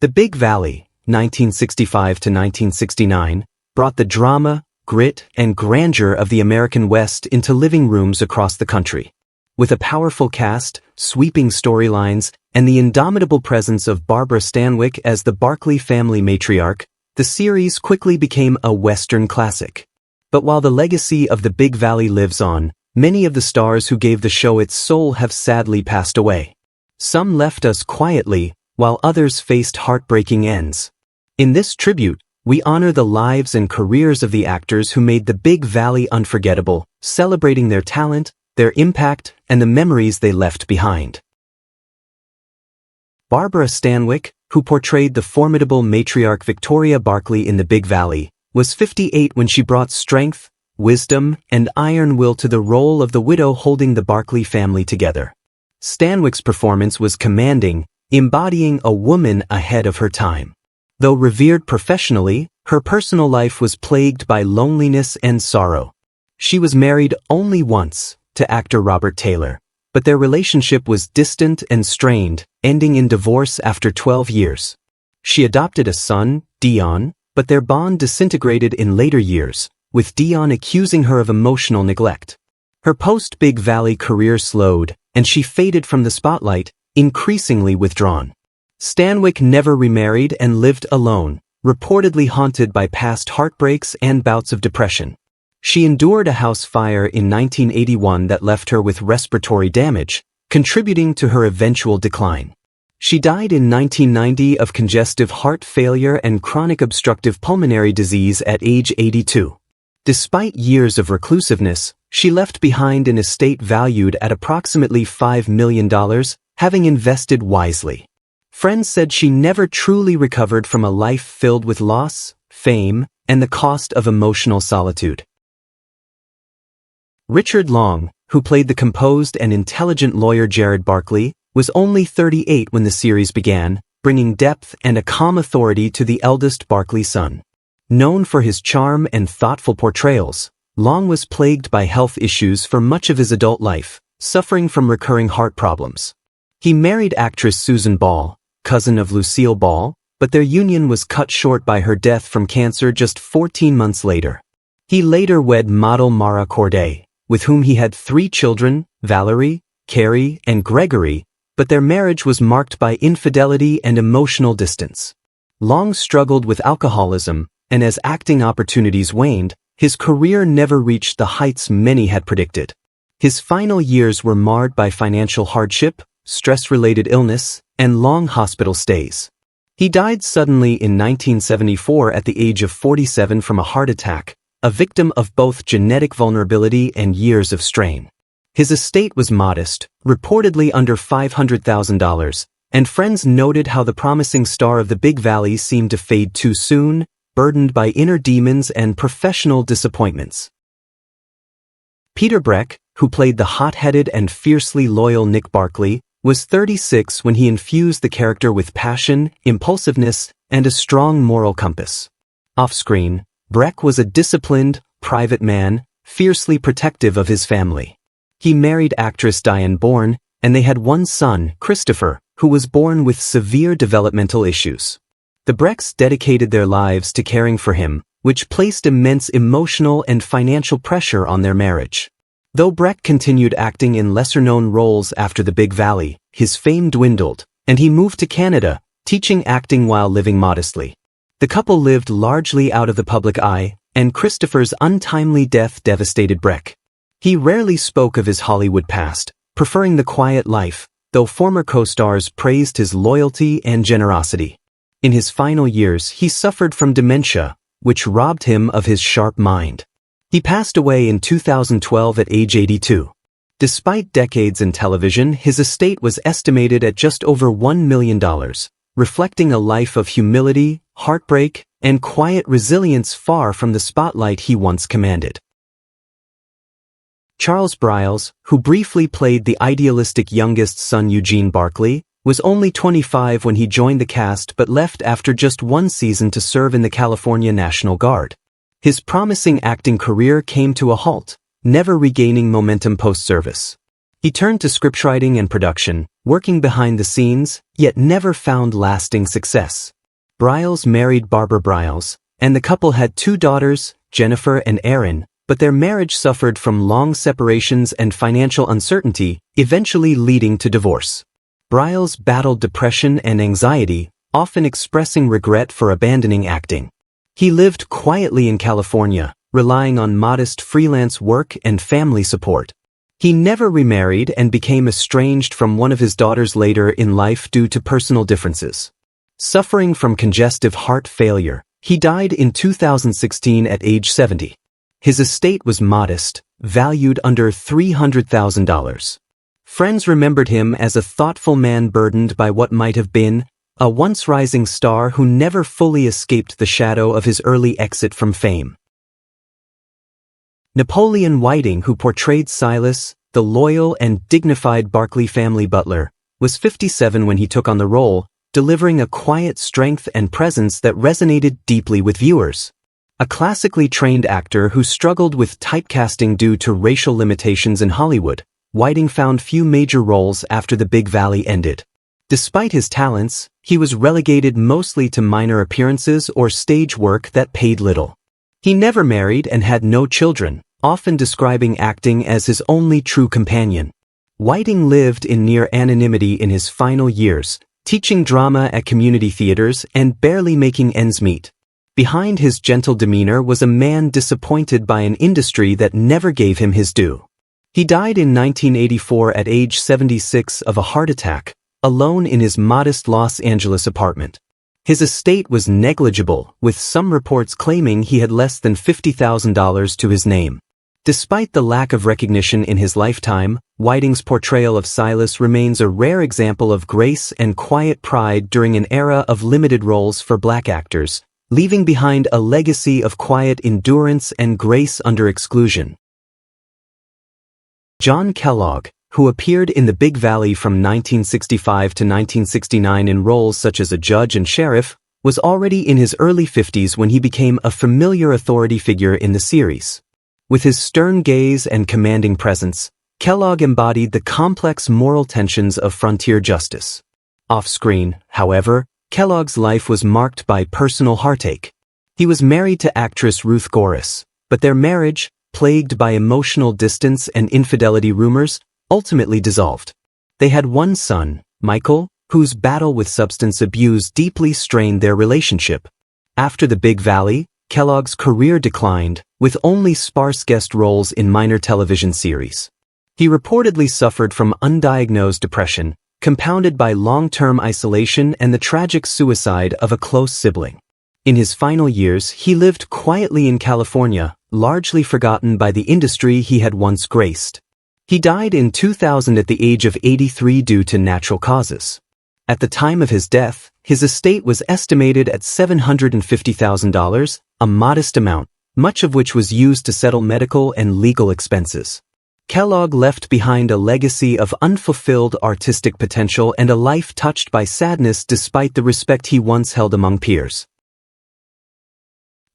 The Big Valley, 1965 to 1969, brought the drama, grit, and grandeur of the American West into living rooms across the country. With a powerful cast, sweeping storylines, and the indomitable presence of Barbara Stanwyck as the Barkley family matriarch, the series quickly became a Western classic. But while the legacy of the Big Valley lives on, many of the stars who gave the show its soul have sadly passed away. Some left us quietly, while others faced heartbreaking ends. In this tribute, we honor the lives and careers of the actors who made the Big Valley unforgettable, celebrating their talent, their impact, and the memories they left behind. Barbara Stanwyck, who portrayed the formidable matriarch Victoria Barkley in the Big Valley, was 58 when she brought strength, wisdom, and iron will to the role of the widow holding the Barkley family together. Stanwyck's performance was commanding, embodying a woman ahead of her time. Though revered professionally, her personal life was plagued by loneliness and sorrow. She was married only once, to actor Robert Taylor, but their relationship was distant and strained, ending in divorce after 12 years. She adopted a son, Dion, but their bond disintegrated in later years, with Dion accusing her of emotional neglect. Her post-Big Valley career slowed, and she faded from the spotlight, increasingly withdrawn. Stanwyck never remarried and lived alone, reportedly haunted by past heartbreaks and bouts of depression. She endured a house fire in 1981 that left her with respiratory damage, contributing to her eventual decline. She died in 1990 of congestive heart failure and chronic obstructive pulmonary disease at age 82. Despite years of reclusiveness, she left behind an estate valued at approximately $5 million, having invested wisely. Friends said she never truly recovered from a life filled with loss, fame, and the cost of emotional solitude. Richard Long, who played the composed and intelligent lawyer Jared Barkley, was only 38 when the series began, bringing depth and a calm authority to the eldest Barkley son. Known for his charm and thoughtful portrayals, Long was plagued by health issues for much of his adult life, suffering from recurring heart problems. He married actress Susan Ball, cousin of Lucille Ball, but their union was cut short by her death from cancer just 14 months later. He later wed model Mara Corday, with whom he had 3 children, Valerie, Carrie, and Gregory, but their marriage was marked by infidelity and emotional distance. Long struggled with alcoholism, and as acting opportunities waned, his career never reached the heights many had predicted. His final years were marred by financial hardship, stress-related illness, and long hospital stays. He died suddenly in 1974 at the age of 47 from a heart attack, a victim of both genetic vulnerability and years of strain. His estate was modest, reportedly under $500,000, and friends noted how the promising star of the Big Valley seemed to fade too soon, burdened by inner demons and professional disappointments. Peter Breck, who played the hot-headed and fiercely loyal Nick Barkley, was 36 when he infused the character with passion, impulsiveness, and a strong moral compass. Off-screen, Breck was a disciplined, private man, fiercely protective of his family. He married actress Diane Bourne, and they had one son, Christopher, who was born with severe developmental issues. The Brecks dedicated their lives to caring for him, which placed immense emotional and financial pressure on their marriage. Though Breck continued acting in lesser-known roles after the Big Valley, his fame dwindled, and he moved to Canada, teaching acting while living modestly. The couple lived largely out of the public eye, and Christopher's untimely death devastated Breck. He rarely spoke of his Hollywood past, preferring the quiet life, though former co-stars praised his loyalty and generosity. In his final years, he suffered from dementia, which robbed him of his sharp mind. He passed away in 2012 at age 82. Despite decades in television, his estate was estimated at just over $1 million, reflecting a life of humility, heartbreak, and quiet resilience far from the spotlight he once commanded. Charles Briles, who briefly played the idealistic youngest son Eugene Barkley, was only 25 when he joined the cast but left after just one season to serve in the California National Guard. His promising acting career came to a halt, never regaining momentum post-service. He turned to scriptwriting and production, working behind the scenes, yet never found lasting success. Briles married Barbara Briles, and the couple had 2 daughters, Jennifer and Erin, but their marriage suffered from long separations and financial uncertainty, eventually leading to divorce. Briles battled depression and anxiety, often expressing regret for abandoning acting. He lived quietly in California, relying on modest freelance work and family support. He never remarried and became estranged from one of his daughters later in life due to personal differences. Suffering from congestive heart failure, he died in 2016 at age 70. His estate was modest, valued under $300,000. Friends remembered him as a thoughtful man burdened by what might have been a once rising star who never fully escaped the shadow of his early exit from fame. Napoleon Whiting, who portrayed Silas, the loyal and dignified Barkley family butler, was 57 when he took on the role, delivering a quiet strength and presence that resonated deeply with viewers. A classically trained actor who struggled with typecasting due to racial limitations in Hollywood, Whiting found few major roles after the Big Valley ended. Despite his talents, he was relegated mostly to minor appearances or stage work that paid little. He never married and had no children, often describing acting as his only true companion. Whiting lived in near anonymity in his final years, teaching drama at community theaters and barely making ends meet. Behind his gentle demeanor was a man disappointed by an industry that never gave him his due. He died in 1984 at age 76 of a heart attack, alone in his modest Los Angeles apartment. His estate was negligible, with some reports claiming he had less than $50,000 to his name. Despite the lack of recognition in his lifetime, Whiting's portrayal of Silas remains a rare example of grace and quiet pride during an era of limited roles for black actors, leaving behind a legacy of quiet endurance and grace under exclusion. John Kellogg, who appeared in the Big Valley from 1965 to 1969 in roles such as a judge and sheriff, was already in his early 50s when he became a familiar authority figure in the series. With his stern gaze and commanding presence, Kellogg embodied the complex moral tensions of frontier justice. Off-screen, however, Kellogg's life was marked by personal heartache. He was married to actress Ruth Goris, but their marriage, plagued by emotional distance and infidelity rumors, ultimately dissolved. They had one son, Michael, whose battle with substance abuse deeply strained their relationship. After the Big Valley, Kellogg's career declined, with only sparse guest roles in minor television series. He reportedly suffered from undiagnosed depression, compounded by long-term isolation and the tragic suicide of a close sibling. In his final years, he lived quietly in California, largely forgotten by the industry he had once graced. He died in 2000 at the age of 83 due to natural causes. At the time of his death, his estate was estimated at $750,000, a modest amount, much of which was used to settle medical and legal expenses. Kellogg left behind a legacy of unfulfilled artistic potential and a life touched by sadness despite the respect he once held among peers.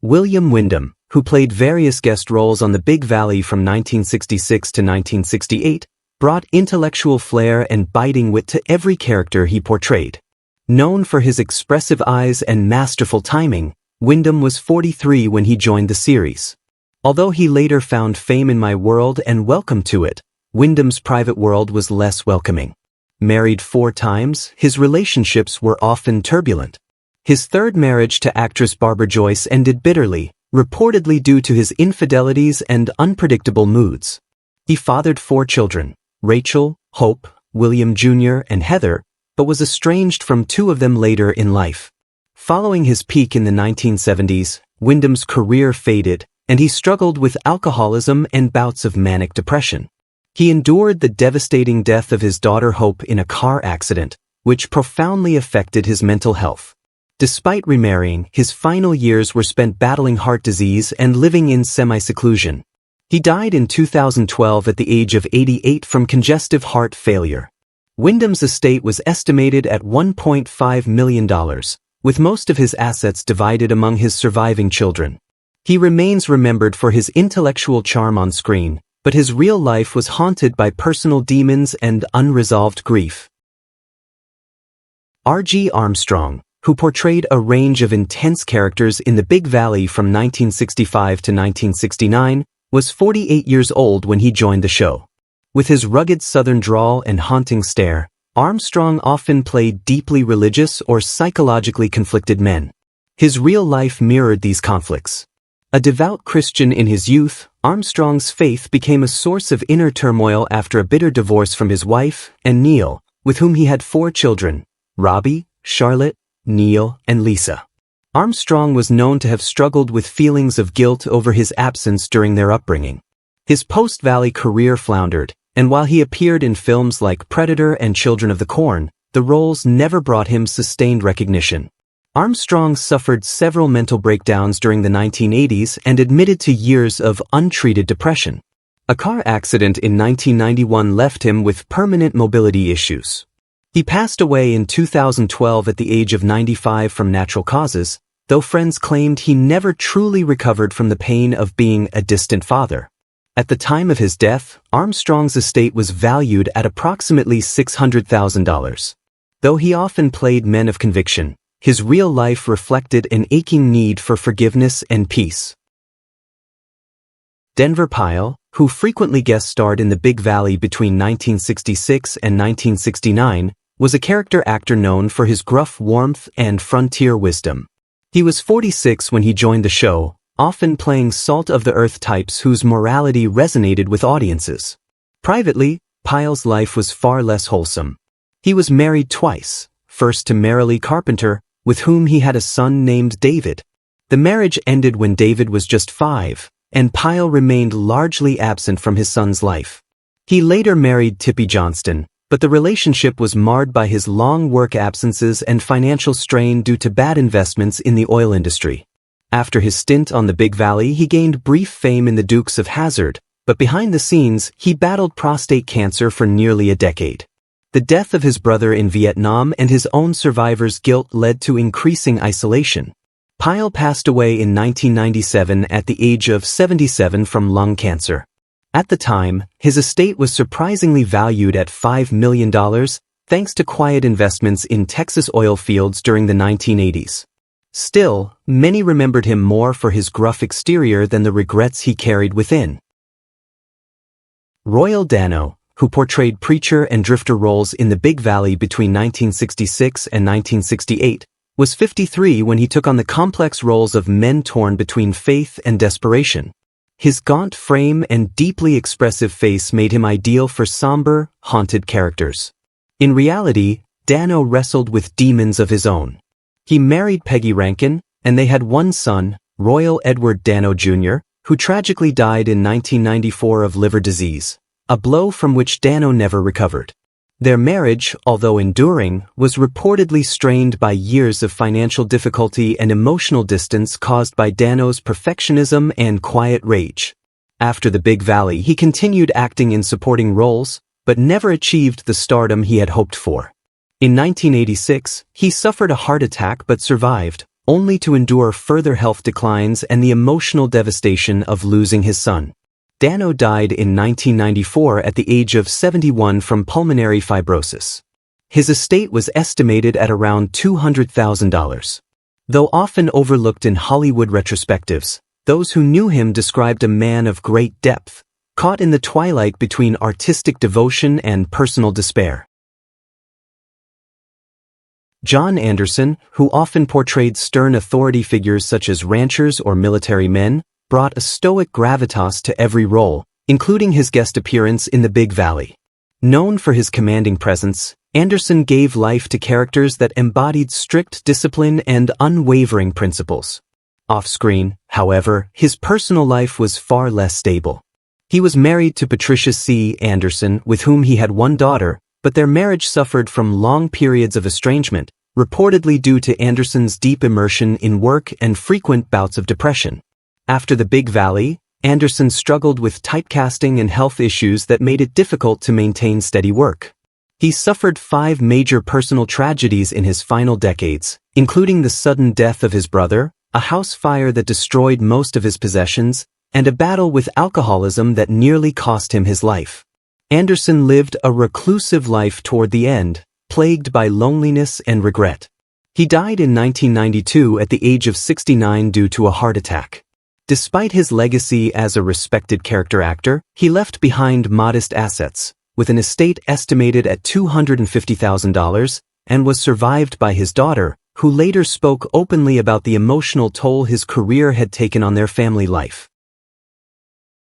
William Wyndham, who played various guest roles on the Big Valley from 1966 to 1968, brought intellectual flair and biting wit to every character he portrayed. Known for his expressive eyes and masterful timing, Wyndham was 43 when he joined the series. Although he later found fame in My World and welcome to it, Wyndham's private world was less welcoming. Married 4 times, his relationships were often turbulent. His third marriage to actress Barbara Joyce ended bitterly, reportedly due to his infidelities and unpredictable moods. He fathered 4 children, Rachel, Hope, William Jr., and Heather, but was estranged from 2 of them later in life. Following his peak in the 1970s, Wyndham's career faded, and he struggled with alcoholism and bouts of manic depression. He endured the devastating death of his daughter Hope in a car accident, which profoundly affected his mental health. Despite remarrying, his final years were spent battling heart disease and living in semi-seclusion. He died in 2012 at the age of 88 from congestive heart failure. Wyndham's estate was estimated at $1.5 million, with most of his assets divided among his surviving children. He remains remembered for his intellectual charm on screen, but his real life was haunted by personal demons and unresolved grief. R.G. Armstrong, who portrayed a range of intense characters in The Big Valley from 1965 to 1969, was 48 years old when he joined the show. With his rugged southern drawl and haunting stare, Armstrong often played deeply religious or psychologically conflicted men. His real life mirrored these conflicts. A devout Christian in his youth, Armstrong's faith became a source of inner turmoil after a bitter divorce from his wife and Neil, with whom he had 4 children: Robbie, Charlotte, Neil, and Lisa. Armstrong was known to have struggled with feelings of guilt over his absence during their upbringing. His post-Valley career floundered, and while he appeared in films like Predator and Children of the Corn, the roles never brought him sustained recognition. Armstrong suffered several mental breakdowns during the 1980s and admitted to years of untreated depression. A car accident in 1991 left him with permanent mobility issues. He passed away in 2012 at the age of 95 from natural causes, though friends claimed he never truly recovered from the pain of being a distant father. At the time of his death, Armstrong's estate was valued at approximately $600,000. Though he often played men of conviction, his real life reflected an aching need for forgiveness and peace. Denver Pyle, who frequently guest-starred in The Big Valley between 1966 and 1969, was a character actor known for his gruff warmth and frontier wisdom. He was 46 when he joined the show, often playing salt-of-the-earth types whose morality resonated with audiences. Privately, Pyle's life was far less wholesome. He was married twice, first to Marilee Carpenter, with whom he had a son named David. The marriage ended when David was just 5, and Pyle remained largely absent from his son's life. He later married Tippi Johnston, but the relationship was marred by his long work absences and financial strain due to bad investments in the oil industry. After his stint on The Big Valley, he gained brief fame in The Dukes of Hazzard, but behind the scenes, he battled prostate cancer for nearly a decade. The death of his brother in Vietnam and his own survivor's guilt led to increasing isolation. Pyle passed away in 1997 at the age of 77 from lung cancer. At the time, his estate was surprisingly valued at $5 million, thanks to quiet investments in Texas oil fields during the 1980s. Still, many remembered him more for his gruff exterior than the regrets he carried within. Royal Dano, who portrayed preacher and drifter roles in The Big Valley between 1966 and 1968, was 53 when he took on the complex roles of men torn between faith and desperation. His gaunt frame and deeply expressive face made him ideal for somber, haunted characters. In reality, Dano wrestled with demons of his own. He married Peggy Rankin, and they had one son, Royal Edward Dano Jr., who tragically died in 1994 of liver disease, a blow from which Dano never recovered. Their marriage, although enduring, was reportedly strained by years of financial difficulty and emotional distance caused by Dano's perfectionism and quiet rage. After The Big Valley, he continued acting in supporting roles, but never achieved the stardom he had hoped for. In 1986, he suffered a heart attack but survived, only to endure further health declines and the emotional devastation of losing his son. Dano died in 1994 at the age of 71 from pulmonary fibrosis. His estate was estimated at around $200,000. Though often overlooked in Hollywood retrospectives, those who knew him described a man of great depth, caught in the twilight between artistic devotion and personal despair. John Anderson, who often portrayed stern authority figures such as ranchers or military men, brought a stoic gravitas to every role, including his guest appearance in The Big Valley. Known for his commanding presence, Anderson gave life to characters that embodied strict discipline and unwavering principles. Off-screen, however, his personal life was far less stable. He was married to Patricia C. Anderson, with whom he had one daughter, but their marriage suffered from long periods of estrangement, reportedly due to Anderson's deep immersion in work and frequent bouts of depression. After The Big Valley, Anderson struggled with typecasting and health issues that made it difficult to maintain steady work. He suffered 5 major personal tragedies in his final decades, including the sudden death of his brother, a house fire that destroyed most of his possessions, and a battle with alcoholism that nearly cost him his life. Anderson lived a reclusive life toward the end, plagued by loneliness and regret. He died in 1992 at the age of 69 due to a heart attack. Despite his legacy as a respected character actor, he left behind modest assets, with an estate estimated at $250,000, and was survived by his daughter, who later spoke openly about the emotional toll his career had taken on their family life.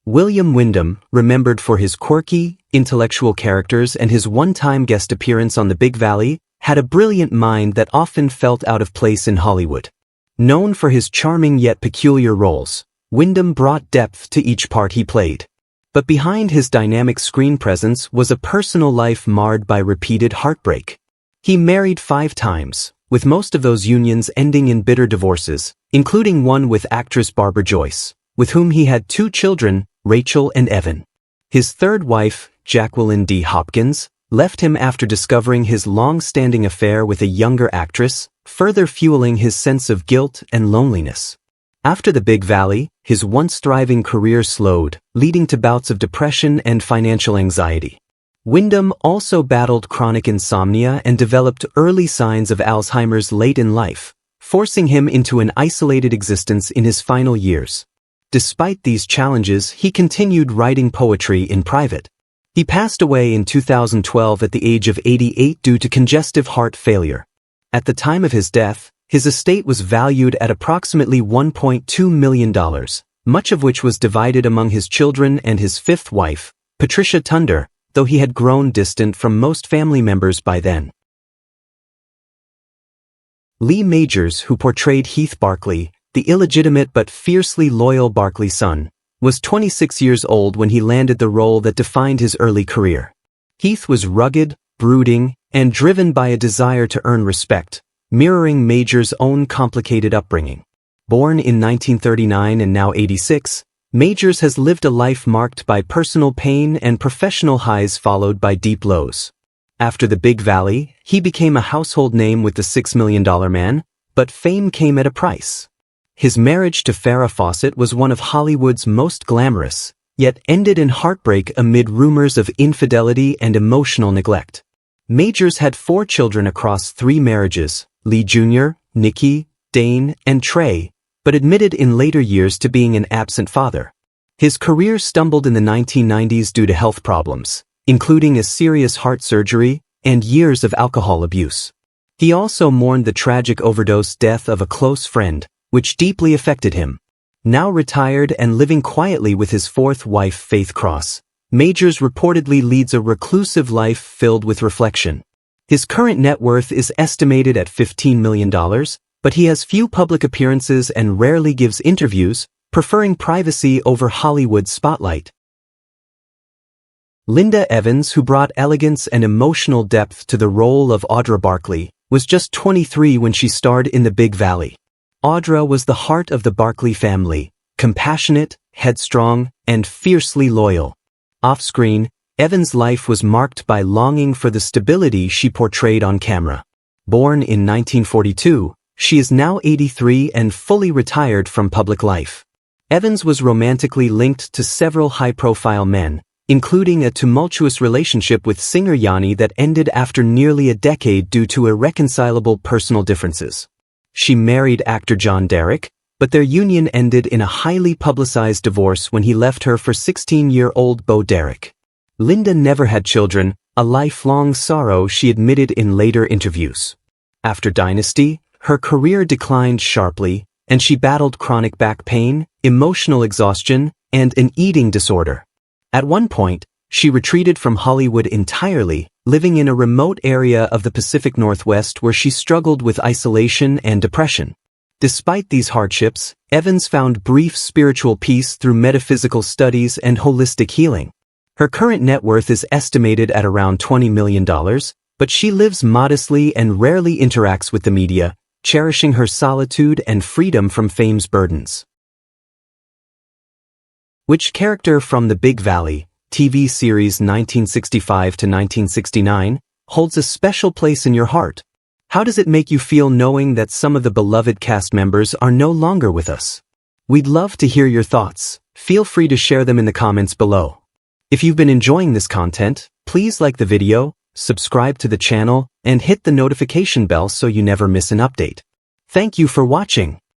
William Wyndham, remembered for his quirky, intellectual characters and his one-time guest appearance on The Big Valley, had a brilliant mind that often felt out of place in Hollywood. Known for his charming yet peculiar roles, Wyndham brought depth to each part he played. But behind his dynamic screen presence was a personal life marred by repeated heartbreak. He married 5 times, with most of those unions ending in bitter divorces, including one with actress Barbara Joyce, with whom he had 2 children, Rachel and Evan. His third wife, Jacqueline D. Hopkins, left him after discovering his long-standing affair with a younger actress, further fueling his sense of guilt and loneliness. After The Big Valley, his once thriving career slowed, leading to bouts of depression and financial anxiety. Wyndham also battled chronic insomnia and developed early signs of Alzheimer's late in life, forcing him into an isolated existence in his final years. Despite these challenges, he continued writing poetry in private. He passed away in 2012 at the age of 88 due to congestive heart failure. At the time of his death, his estate was valued at approximately $1.2 million, much of which was divided among his children and his 5th wife, Patricia Tunder, though he had grown distant from most family members by then. Lee Majors, who portrayed Heath Barkley, the illegitimate but fiercely loyal Barkley son, was 26 years old when he landed the role that defined his early career. Heath was rugged, brooding, and driven by a desire to earn respect, mirroring Majors' own complicated upbringing. Born in 1939 and now 86, Majors has lived a life marked by personal pain and professional highs followed by deep lows. After The Big Valley, he became a household name with the $6 Million Man, but fame came at a price. His marriage to Farrah Fawcett was one of Hollywood's most glamorous, yet ended in heartbreak amid rumors of infidelity and emotional neglect. Majors had 4 children across 3 marriages, Lee Jr., Nikki, Dane, and Trey, but admitted in later years to being an absent father. His career stumbled in the 1990s due to health problems, including a serious heart surgery and years of alcohol abuse. He also mourned the tragic overdose death of a close friend, which deeply affected him. Now retired and living quietly with his 4th wife Faith Cross, Majors reportedly leads a reclusive life filled with reflection. His current net worth is estimated at $15 million, but he has few public appearances and rarely gives interviews, preferring privacy over Hollywood's spotlight. Linda Evans, who brought elegance and emotional depth to the role of Audra Barkley, was just 23 when she starred in The Big Valley. Audra was the heart of the Barkley family, compassionate, headstrong, and fiercely loyal. Off-screen, Evans' life was marked by longing for the stability she portrayed on camera. Born in 1942, she is now 83 and fully retired from public life. Evans was romantically linked to several high-profile men, including a tumultuous relationship with singer Yanni that ended after nearly a decade due to irreconcilable personal differences. She married actor John Derek, but their union ended in a highly publicized divorce when he left her for 16-year-old Bo Derek. Linda never had children, a lifelong sorrow she admitted in later interviews. After Dynasty, her career declined sharply, and she battled chronic back pain, emotional exhaustion, and an eating disorder. At one point, she retreated from Hollywood entirely, living in a remote area of the Pacific Northwest where she struggled with isolation and depression. Despite these hardships, Evans found brief spiritual peace through metaphysical studies and holistic healing. Her current net worth is estimated at around $20 million, but she lives modestly and rarely interacts with the media, cherishing her solitude and freedom from fame's burdens. Which character from The Big Valley, TV series 1965 to 1969, holds a special place in your heart? How does it make you feel knowing that some of the beloved cast members are no longer with us? We'd love to hear your thoughts. Feel free to share them in the comments below. If you've been enjoying this content, please like the video, subscribe to the channel, and hit the notification bell so you never miss an update. Thank you for watching.